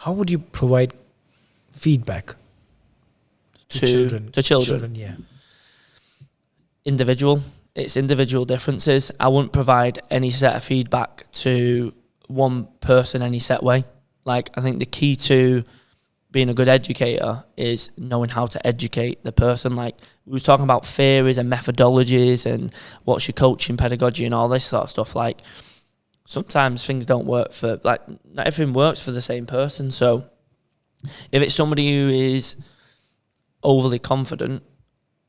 how would you provide feedback to children? To children, yeah. Individual. It's individual differences. I wouldn't provide any set of feedback to one person any set way. Like, I think the key to being a good educator is knowing how to educate the person. Like, we was talking about theories and methodologies and what's your coaching pedagogy and all this sort of stuff. Like, sometimes things don't work for, like, not everything works for the same person. So if it's somebody who is overly confident,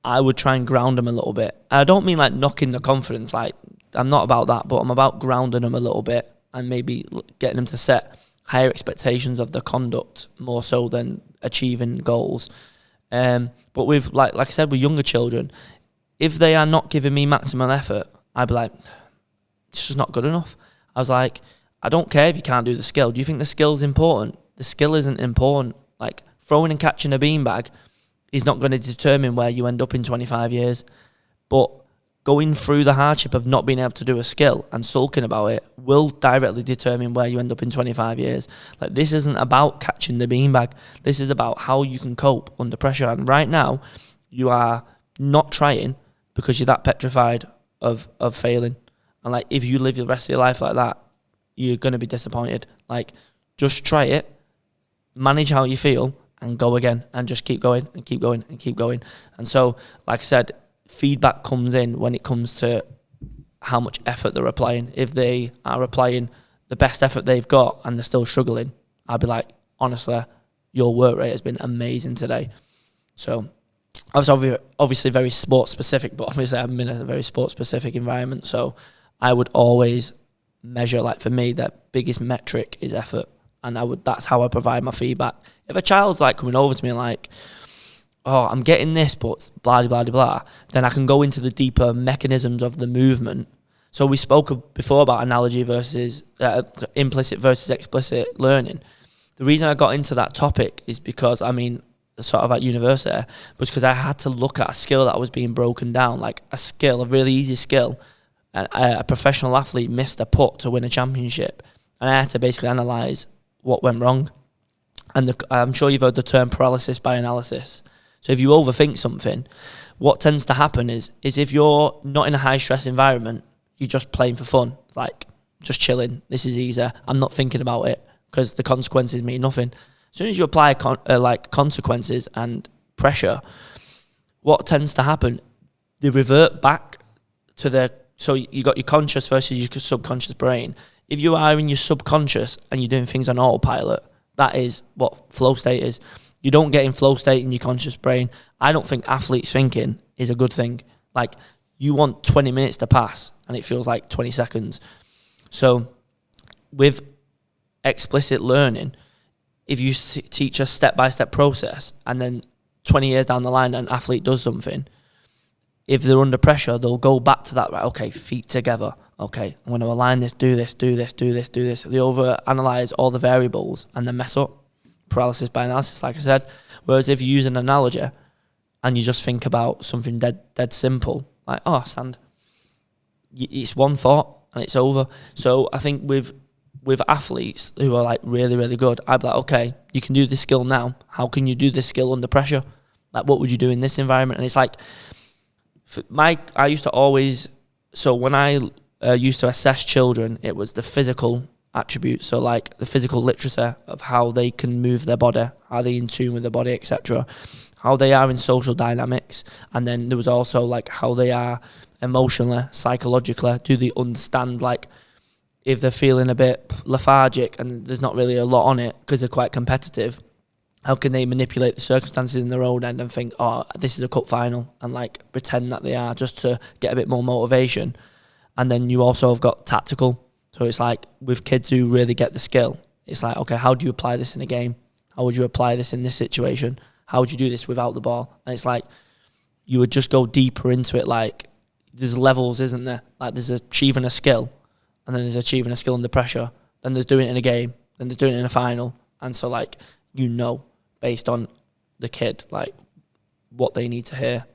I would try and ground them a little bit. I don't mean like knocking the confidence, like, I'm not about that, but I'm about grounding them a little bit and maybe getting them to set higher expectations of the conduct more so than achieving goals. But with, like I said, with younger children, if they are not giving me maximum effort, I'd be like, it's just not good enough. I was like, I don't care if you can't do the skill. Do you think the skill's important? The skill isn't important. Like, throwing and catching a beanbag is not going to determine where you end up in 25 years. But going through the hardship of not being able to do a skill and sulking about it will directly determine where you end up in 25 years. Like, this isn't about catching the beanbag. This is about how you can cope under pressure. And right now, you are not trying because you're that petrified of failing. And, like, if you live the rest of your life like that, you're going to be disappointed. Like, just try it, manage how you feel, and go again, and just keep going and keep going and keep going. And so, like I said, feedback comes in when it comes to how much effort they're applying. If they are applying the best effort they've got and they're still struggling, I'd be like, honestly, your work rate has been amazing today. So I was obviously very sports specific, but obviously I'm in a very sports specific environment. So I would always measure, like, for me, the biggest metric is effort. And that's how I provide my feedback. If a child's like coming over to me and like, oh, I'm getting this, but blah, blah, blah, blah, then I can go into the deeper mechanisms of the movement. So we spoke before about analogy versus implicit versus explicit learning. The reason I got into that topic is because, I mean, sort of at university, was because I had to look at a skill that was being broken down, like a skill, a really easy skill. A professional athlete missed a putt to win a championship. And I had to basically analyse what went wrong. And I'm sure you've heard the term paralysis by analysis. So if you overthink something, what tends to happen is if you're not in a high-stress environment, you're just playing for fun, like, just chilling, this is easy, I'm not thinking about it, because the consequences mean nothing. As soon as you apply consequences and pressure, what tends to happen, they revert back to so you got your conscious versus your subconscious brain. If you are in your subconscious and you're doing things on autopilot, that is what flow state is. You don't get in flow state in your conscious brain. I don't think athletes thinking is a good thing. Like, you want 20 minutes to pass and it feels like 20 seconds. So with explicit learning, if you teach a step-by-step process and then 20 years down the line an athlete does something, if they're under pressure, they'll go back to that, right, okay, feet together. Okay, I'm going to align this, do this, do this, do this, do this. They overanalyze all the variables and then mess up. Paralysis by analysis, like I said. Whereas if you use an analogy and you just think about something dead simple, like, oh, sand, it's one thought and it's over. So I think with athletes who are, like, really, really good, I'd be like, okay, you can do this skill now. How can you do this skill under pressure? Like, what would you do in this environment? And it's like, I used to always, so when I used to assess children, it was the physical attributes, so like the physical literacy of how they can move their body, are they in tune with their body, etc., how they are in social dynamics, and then there was also like how they are emotionally, psychologically. Do they understand, like, if they're feeling a bit lethargic and there's not really a lot on it because they're quite competitive, how can they manipulate the circumstances in their own end and think, oh, this is a cup final, and like pretend that they are just to get a bit more motivation. And then you also have got tactical. So it's like with kids who really get the skill, it's like, okay, how do you apply this in a game? How would you apply this in this situation? How would you do this without the ball? And it's like you would just go deeper into it. Like, there's levels, isn't there? Like, there's achieving a skill, and then there's achieving a skill under pressure. Then there's doing it in a game. Then there's doing it in a final. And so, like, based on the kid, like, what they need to hear.